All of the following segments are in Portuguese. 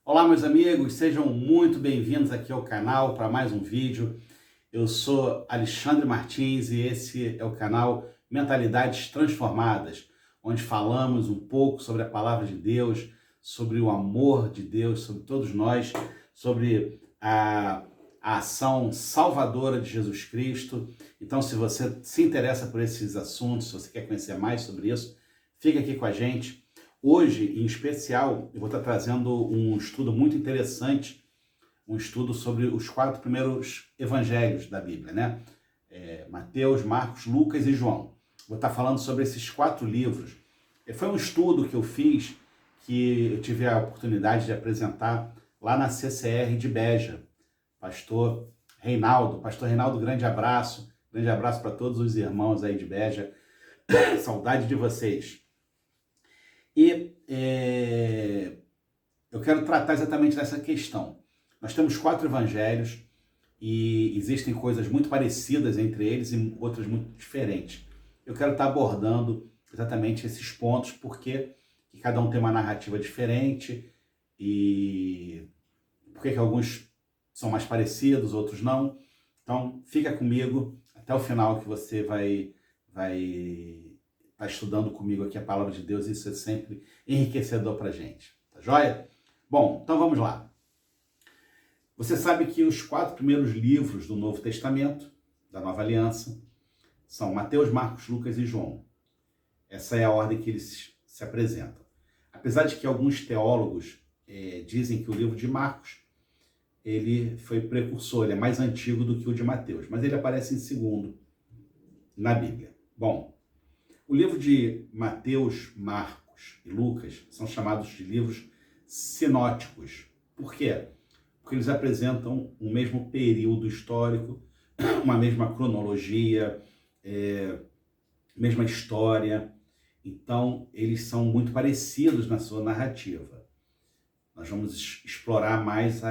Olá, meus amigos, sejam muito bem-vindos aqui ao canal para mais um vídeo. Eu sou Alexandre Martins e esse é o canal Mentalidades Transformadas, onde falamos um pouco sobre a palavra de Deus, sobre o amor de Deus, sobre todos nós, sobre a ação salvadora de Jesus Cristo. Então, se você se interessa por esses assuntos, se você quer conhecer mais sobre isso, fica aqui com a gente. Hoje, em especial, eu vou estar trazendo um estudo muito interessante, um estudo sobre os 4 primeiros evangelhos da Bíblia, né? Mateus, Marcos, Lucas e João. Vou estar falando sobre esses 4 livros. Foi um estudo que eu fiz, que eu tive a oportunidade de apresentar lá na CCR de Beja. Pastor Reinaldo, grande abraço para todos os irmãos aí de Beja. Saudade de vocês. E eu quero tratar exatamente dessa questão. Nós temos 4 evangelhos e existem coisas muito parecidas entre eles e outras muito diferentes. Eu quero estar abordando exatamente esses pontos, porque cada um tem uma narrativa diferente e porque que alguns são mais parecidos, outros não. Então, fica comigo até o final que você vai estar estudando comigo aqui a palavra de Deus, e isso é sempre enriquecedor para a gente. Tá joia? Bom, então vamos lá. Você sabe que os 4 primeiros livros do Novo Testamento, da Nova Aliança, são Mateus, Marcos, Lucas e João. Essa é a ordem que eles se apresentam. Apesar de que alguns teólogos dizem que o livro de Marcos ele foi precursor, ele é mais antigo do que o de Mateus, mas ele aparece em segundo na Bíblia. Bom, o livro de Mateus, Marcos e Lucas são chamados de livros sinóticos. Por quê? Porque eles apresentam o mesmo período histórico, uma mesma cronologia, mesma história. Então, eles são muito parecidos na sua narrativa. Nós vamos explorar mais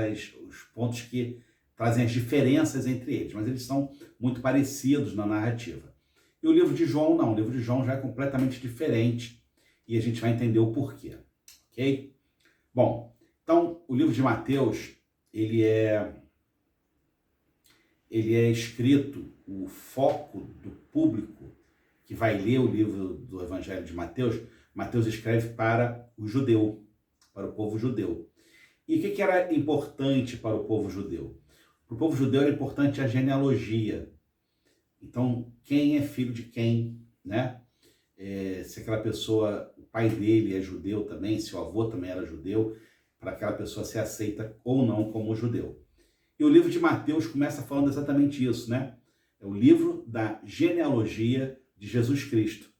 os pontos que trazem as diferenças entre eles, mas eles são muito parecidos na narrativa. E o livro de João não, o livro de João já é completamente diferente e a gente vai entender o porquê, ok? Bom, então o livro de Mateus, ele é escrito, o foco do público que vai ler o livro do Evangelho de Mateus, Mateus escreve para o judeu, para o povo judeu. E o que era importante para o povo judeu? Para o povo judeu era importante a genealogia. Então, quem é filho de quem, né? Se aquela pessoa, o pai dele é judeu também, se o avô também era judeu, para aquela pessoa ser aceita ou não como judeu. E o livro de Mateus começa falando exatamente isso, né? É o livro da genealogia de Jesus Cristo.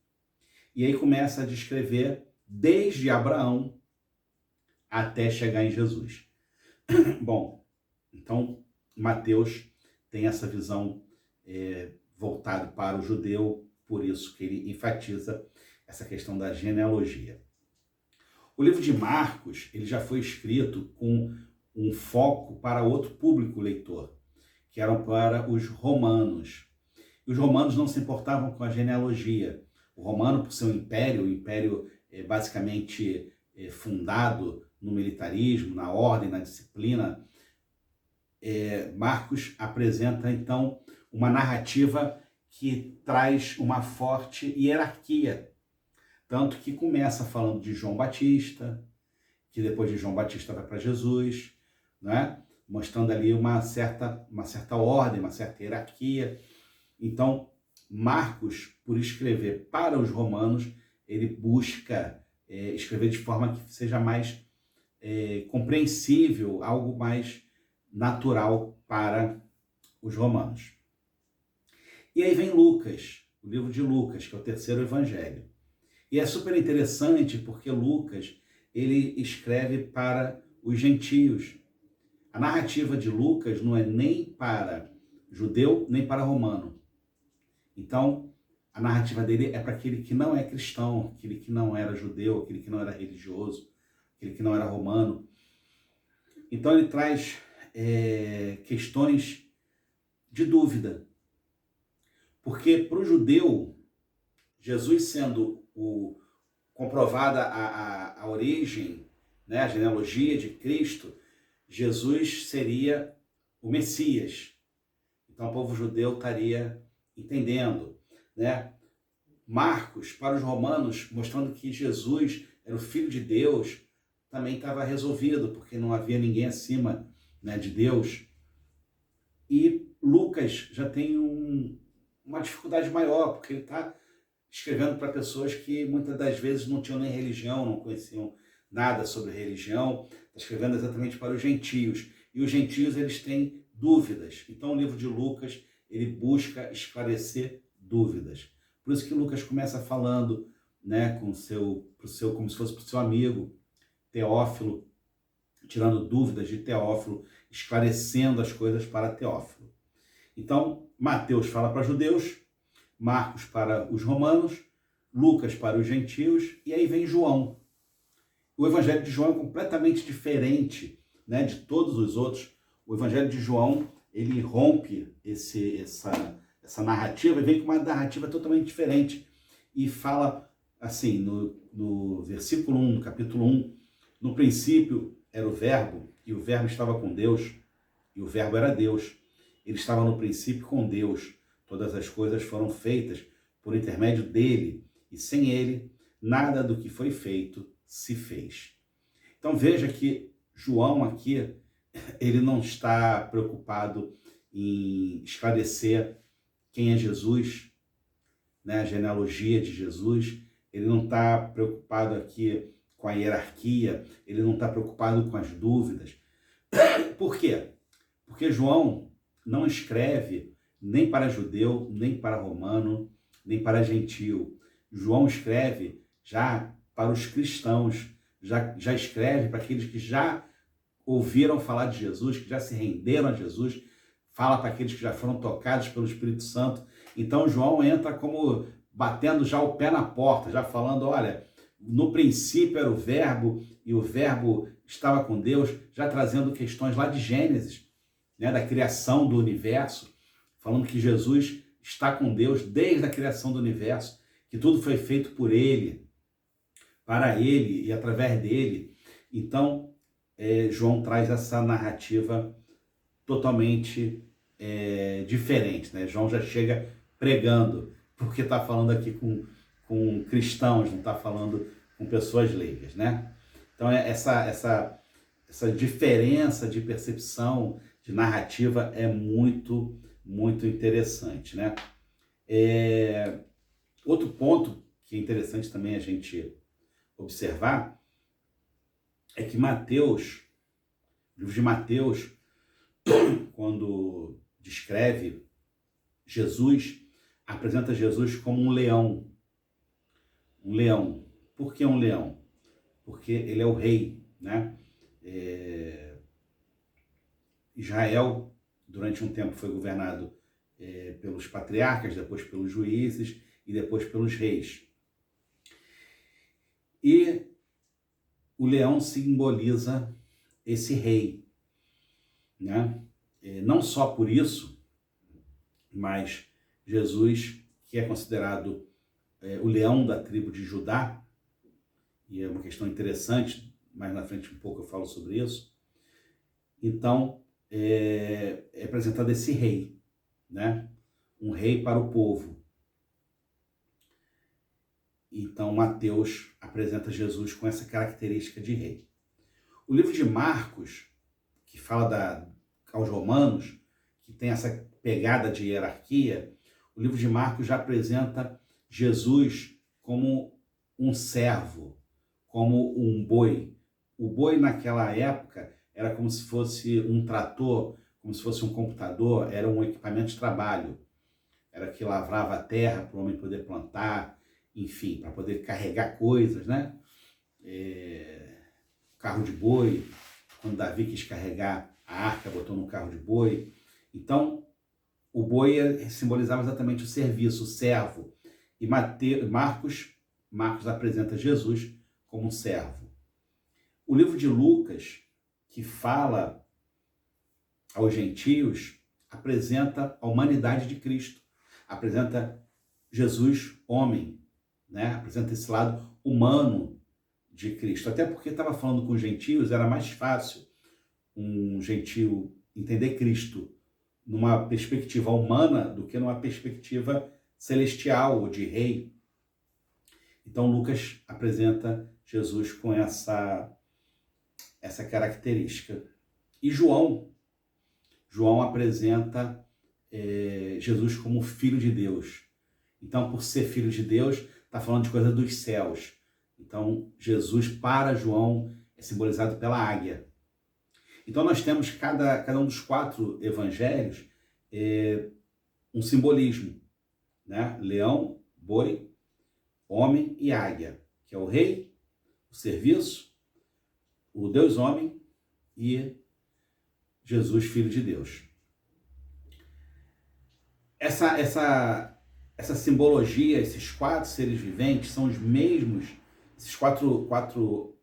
E aí começa a descrever desde Abraão até chegar em Jesus. Bom, então Mateus tem essa visão voltada para o judeu, por isso que ele enfatiza essa questão da genealogia. O livro de Marcos, ele já foi escrito com um foco para outro público leitor, que eram para os romanos. E os romanos não se importavam com a genealogia. O romano, por ser um império, basicamente fundado no militarismo, na ordem, na disciplina, Marcos apresenta, então, uma narrativa que traz uma forte hierarquia. Tanto que começa falando de João Batista, que depois de João Batista vai para Jesus, né? Mostrando ali uma certa ordem, uma certa hierarquia. Então, Marcos, por escrever para os romanos, ele busca escrever de forma que seja mais compreensível, algo mais natural para os romanos. E aí vem Lucas, o livro de Lucas, que é o terceiro evangelho. E é super interessante porque Lucas, ele escreve para os gentios. A narrativa de Lucas não é nem para judeu, nem para romano. Então, a narrativa dele é para aquele que não é cristão, aquele que não era judeu, aquele que não era religioso, aquele que não era romano. Então, ele traz questões de dúvida. Porque para o judeu, Jesus sendo comprovada a origem né, a genealogia de Cristo, Jesus seria o Messias. Então o povo judeu estaria entendendo, né? Marcos, para os romanos, mostrando que Jesus era o Filho de Deus, também estava resolvido, porque não havia ninguém acima, né, de Deus. E Lucas já tem uma dificuldade maior, porque ele está escrevendo para pessoas que muitas das vezes não tinham nem religião, não conheciam nada sobre religião, está escrevendo exatamente para os gentios. E os gentios, eles têm dúvidas. Então o livro de Lucas, ele busca esclarecer dúvidas. Por isso que Lucas começa falando, né, como se fosse para o seu amigo Teófilo, tirando dúvidas de Teófilo, esclarecendo as coisas para Teófilo. Então, Mateus fala para judeus, Marcos para os romanos, Lucas para os gentios, e aí vem João. O evangelho de João é completamente diferente, né, de todos os outros. O evangelho de João, ele rompe essa narrativa e vem com uma narrativa totalmente diferente. E fala assim, no versículo 1, no capítulo 1, no princípio era o verbo, e o verbo estava com Deus, e o verbo era Deus. Ele estava no princípio com Deus. Todas as coisas foram feitas por intermédio dele, e sem ele, nada do que foi feito se fez. Então veja que João aqui, ele não está preocupado em esclarecer quem é Jesus, né, a genealogia de Jesus. Ele não está preocupado aqui com a hierarquia, ele não está preocupado com as dúvidas. Por quê? Porque João não escreve nem para judeu, nem para romano, nem para gentio. João escreve já para os cristãos, já escreve para aqueles que já ouviram falar de Jesus, que já se renderam a Jesus, fala para aqueles que já foram tocados pelo Espírito Santo. Então João entra como batendo já o pé na porta, já falando, olha, no princípio era o verbo, e o verbo estava com Deus, já trazendo questões lá de Gênesis, né, da criação do universo, falando que Jesus está com Deus desde a criação do universo, que tudo foi feito por ele, para ele e através dele. Então, João traz essa narrativa totalmente diferente, né? João já chega pregando, porque está falando aqui com cristãos, não está falando com pessoas leigas, né? Então, essa diferença de percepção, de narrativa é muito, muito interessante, né? Outro ponto que é interessante também a gente observar é que Mateus, o livro de Mateus, quando descreve Jesus, apresenta Jesus como um leão. Um leão. Por que um leão? Porque ele é o rei, né? Israel, durante um tempo, foi governado pelos patriarcas, depois pelos juízes e depois pelos reis. E o leão simboliza esse rei, né? Não só por isso, mas Jesus, que é considerado o leão da tribo de Judá, e é uma questão interessante, mais na frente um pouco eu falo sobre isso. Então, é apresentado esse rei, né? Um rei para o povo. Então, Mateus apresenta Jesus com essa característica de rei. O livro de Marcos, que fala aos romanos, que tem essa pegada de hierarquia, o livro de Marcos já apresenta Jesus como um servo, como um boi. O boi naquela época era como se fosse um trator, como se fosse um computador, era um equipamento de trabalho. Era que lavrava a terra para o homem poder plantar, enfim, para poder carregar coisas, né? Carro de boi, quando Davi quis carregar a arca, botou no carro de boi. Então, o boi simbolizava exatamente o serviço, o servo. E Marcos apresenta Jesus como um servo. O livro de Lucas, que fala aos gentios, apresenta a humanidade de Cristo, apresenta Jesus homem, né? Apresenta esse lado humano de Cristo. Até porque estava falando com gentios, era mais fácil um gentio entender Cristo numa perspectiva humana do que numa perspectiva celestial ou de rei. Então Lucas apresenta Jesus com essa característica. E João apresenta Jesus como filho de Deus. Então, por ser filho de Deus, está falando de coisa dos céus. Então, Jesus, para João, é simbolizado pela águia. Então, nós temos, cada um dos 4 evangelhos, um simbolismo, né? Leão, boi, homem e águia, que é o rei, o serviço, o Deus-homem e Jesus, filho de Deus. Essa simbologia, esses 4 seres viventes são os mesmos, esses quatro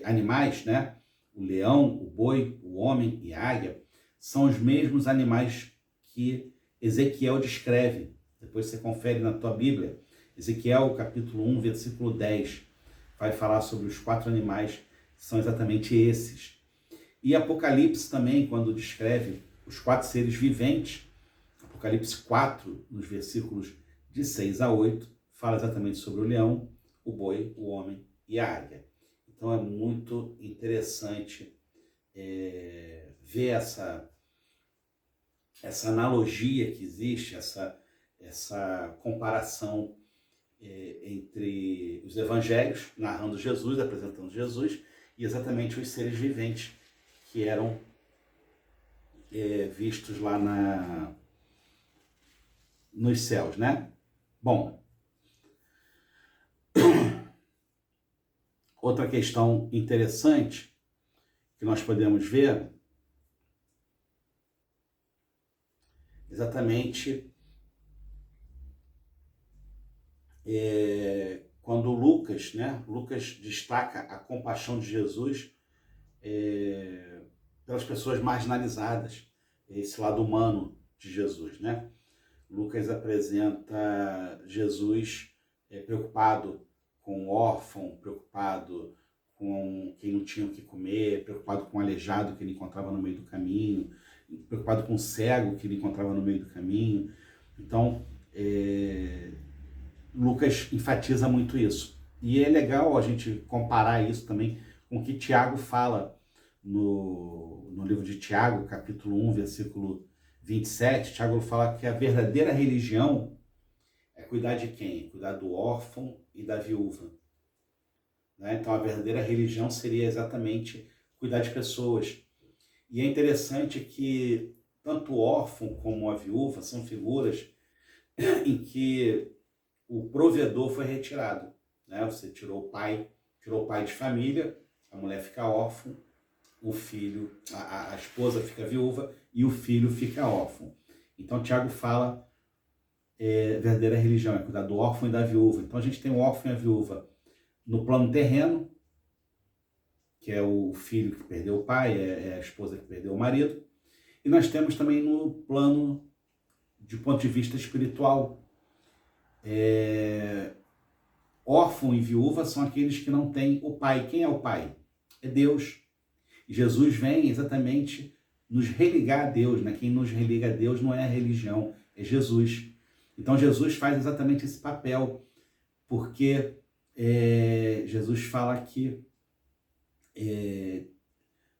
animais, né? O leão, o boi, o homem e a águia, são os mesmos animais que Ezequiel descreve. Depois você confere na tua Bíblia. Ezequiel, capítulo 1, versículo 10, vai falar sobre os 4 animais, que são exatamente esses. E Apocalipse também, quando descreve os 4 seres viventes, Apocalipse 4, nos versículos de 6 a 8, fala exatamente sobre o leão, o boi, o homem e a águia. Então é muito interessante ver essa analogia que existe, essa comparação entre os evangelhos, narrando Jesus, apresentando Jesus, e exatamente os seres viventes que eram vistos lá nos céus, né? Bom, outra questão interessante que nós podemos ver exatamente quando Lucas destaca a compaixão de Jesus pelas pessoas marginalizadas, esse lado humano de Jesus, né? Lucas apresenta Jesus preocupado com o órfão, preocupado com quem não tinha o que comer, preocupado com o aleijado que ele encontrava no meio do caminho, preocupado com o cego que ele encontrava no meio do caminho. Então, Lucas enfatiza muito isso. E é legal a gente comparar isso também com o que Tiago fala no livro de Tiago, capítulo 1, versículo 27. Tiago fala que a verdadeira religião é cuidar de quem? Cuidar do órfão e da viúva. Né? Então, a verdadeira religião seria exatamente cuidar de pessoas. E é interessante que tanto o órfão como a viúva são figuras em que o provedor foi retirado. Né? Você tirou o pai de família, a mulher fica órfã, o filho, a esposa fica viúva e o filho fica órfão. Então, Tiago fala verdadeira religião é cuidar do órfão e da viúva. Então, a gente tem o órfão e a viúva no plano terreno, que é o filho que perdeu o pai, é a esposa que perdeu o marido. E nós temos também no plano de ponto de vista espiritual. Órfão e viúva são aqueles que não têm o pai. Quem é o pai? É Deus. E Jesus vem exatamente nos religar a Deus, né? Quem nos religa a Deus não é a religião, é Jesus. Então Jesus faz exatamente esse papel, porque Jesus fala que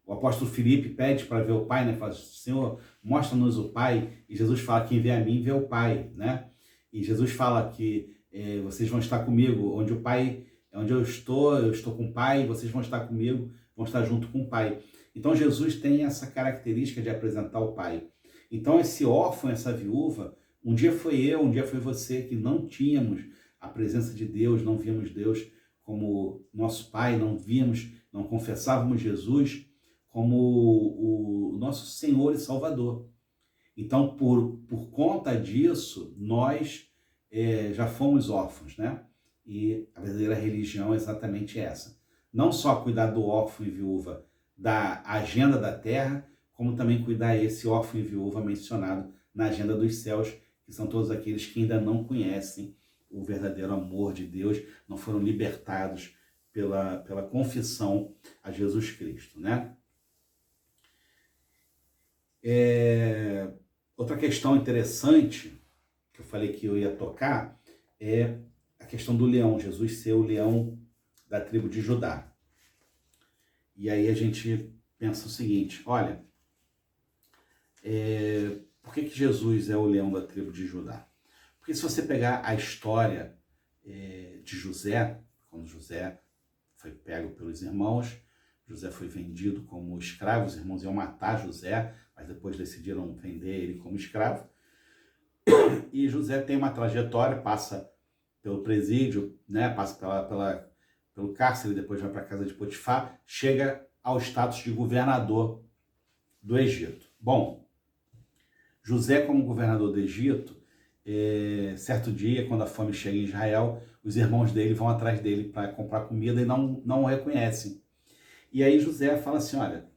o apóstolo Filipe pede para ver o Pai, né? Fala, Senhor, mostra-nos o Pai. E Jesus fala, quem vê a mim vê o Pai, né? E Jesus fala que vocês vão estar comigo, onde o Pai, onde eu estou com o Pai, vocês vão estar comigo, vão estar junto com o Pai. Então Jesus tem essa característica de apresentar o Pai. Então esse órfão, essa viúva, um dia foi eu, um dia foi você, que não tínhamos a presença de Deus, não víamos Deus como nosso Pai, não confessávamos Jesus como o nosso Senhor e Salvador. Então, por conta disso, nós já fomos órfãos, né? E a verdadeira religião é exatamente essa. Não só cuidar do órfão e viúva da agenda da terra, como também cuidar esse órfão e viúva mencionado na agenda dos céus, que são todos aqueles que ainda não conhecem o verdadeiro amor de Deus, não foram libertados pela confissão a Jesus Cristo, né? Outra questão interessante que eu falei que eu ia tocar é a questão do leão, Jesus ser o leão da tribo de Judá. E aí a gente pensa o seguinte, olha, por que Jesus é o leão da tribo de Judá? Porque se você pegar a história de José, quando José foi pego pelos irmãos, José foi vendido como escravo, os irmãos iam matar José, mas depois decidiram vender ele como escravo. E José tem uma trajetória, passa pelo presídio, né, passa pelo cárcere, depois vai para a casa de Potifar, chega ao status de governador do Egito. Bom, José como governador do Egito, certo dia, quando a fome chega em Israel, os irmãos dele vão atrás dele para comprar comida e não o reconhecem. E aí José fala assim, olha,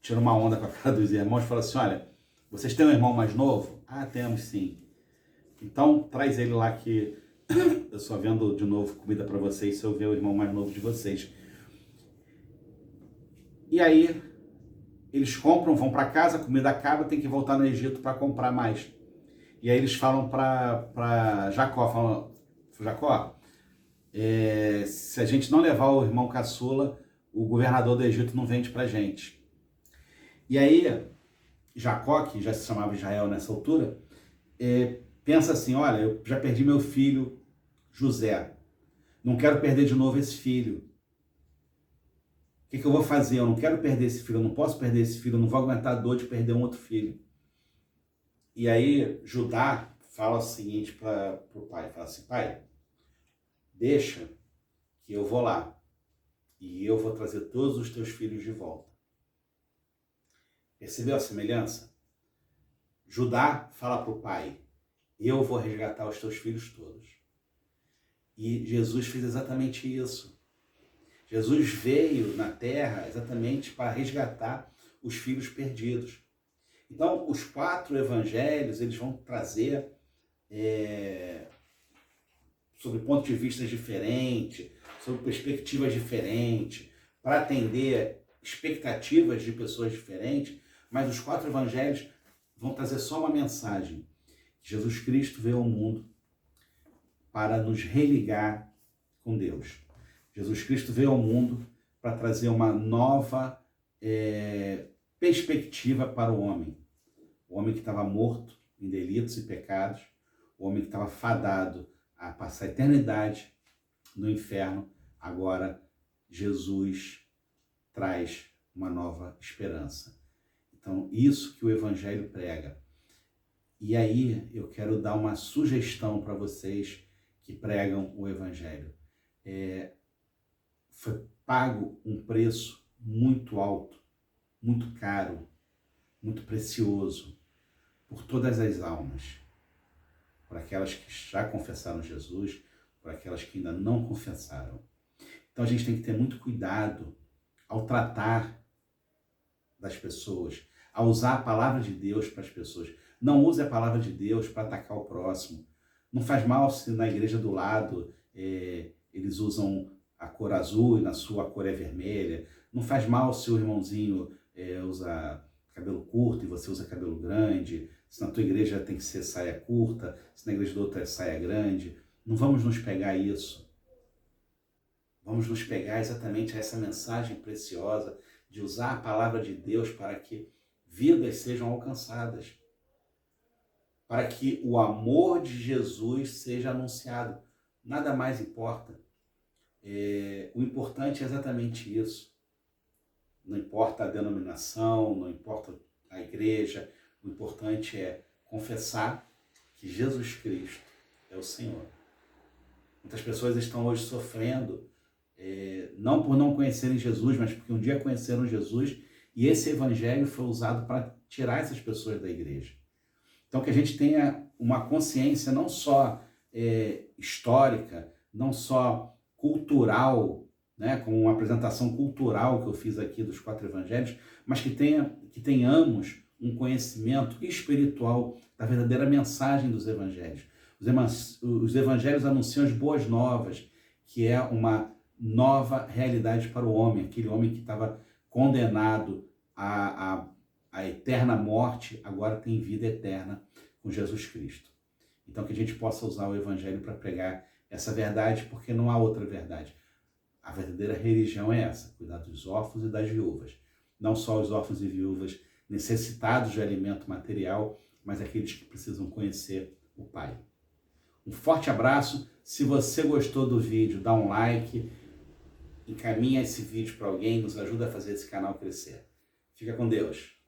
tira uma onda com a cara dos irmãos, fala assim, olha, vocês têm um irmão mais novo? Ah, temos sim. Então, traz ele lá que eu só vendo de novo comida para vocês se eu ver o irmão mais novo de vocês. E aí, eles compram, vão para casa, a comida acaba, tem que voltar no Egito para comprar mais. E aí eles falam para Jacó, falam, Jacó, se a gente não levar o irmão caçula, o governador do Egito não vende para gente. E aí, Jacó, que já se chamava Israel nessa altura, pensa assim, olha, eu já perdi meu filho José, não quero perder de novo esse filho. O que eu vou fazer? Eu não quero perder esse filho, eu não posso perder esse filho, eu não vou aguentar a dor de perder um outro filho. E aí Judá fala o seguinte para o pai, fala assim, pai, deixa que eu vou lá e eu vou trazer todos os teus filhos de volta. Percebeu a semelhança? Judá fala para o pai, eu vou resgatar os teus filhos todos. E Jesus fez exatamente isso. Jesus veio na terra exatamente para resgatar os filhos perdidos. Então, os 4 evangelhos, eles vão trazer sobre pontos de vista diferentes, sobre perspectivas diferentes, para atender expectativas de pessoas diferentes, mas os 4 evangelhos vão trazer só uma mensagem. Jesus Cristo veio ao mundo para nos religar com Deus. Jesus Cristo veio ao mundo para trazer uma nova perspectiva para o homem que estava morto em delitos e pecados, o homem que estava fadado a passar a eternidade no inferno. Agora Jesus traz uma nova esperança. Então, isso que o Evangelho prega. E aí eu quero dar uma sugestão para vocês que pregam o Evangelho. Foi pago um preço muito alto, muito caro, muito precioso por todas as almas, por aquelas que já confessaram Jesus, por aquelas que ainda não confessaram. Então a gente tem que ter muito cuidado ao tratar das pessoas, a usar a palavra de Deus para as pessoas. Não use a palavra de Deus para atacar o próximo. Não faz mal se na igreja do lado eles usam a cor azul e na sua cor é vermelha. Não faz mal se o irmãozinho usa cabelo curto e você usa cabelo grande. Se na tua igreja tem que ser saia curta, se na igreja do outro é saia grande. Não vamos nos pegar a isso. Vamos nos pegar exatamente a essa mensagem preciosa de usar a palavra de Deus para que vidas sejam alcançadas. Para que o amor de Jesus seja anunciado. Nada mais importa. O importante é exatamente isso. Não importa a denominação, não importa a igreja, o importante é confessar que Jesus Cristo é o Senhor. Muitas pessoas estão hoje sofrendo, não por não conhecerem Jesus, mas porque um dia conheceram Jesus e esse evangelho foi usado para tirar essas pessoas da igreja. Então que a gente tenha uma consciência não só histórica, não só cultural, né, com uma apresentação cultural que eu fiz aqui dos 4 evangelhos, mas que tenhamos um conhecimento espiritual da verdadeira mensagem dos evangelhos. Os evangelhos anunciam as boas novas, que é uma nova realidade para o homem, aquele homem que estava condenado à eterna morte, agora tem vida eterna com Jesus Cristo. Então que a gente possa usar o Evangelho para pregar essa verdade, porque não há outra verdade. A verdadeira religião é essa, cuidar dos órfãos e das viúvas. Não só os órfãos e viúvas necessitados de alimento material, mas aqueles que precisam conhecer o Pai. Um forte abraço. Se você gostou do vídeo, dá um like, encaminha esse vídeo para alguém, nos ajuda a fazer esse canal crescer. Fica com Deus.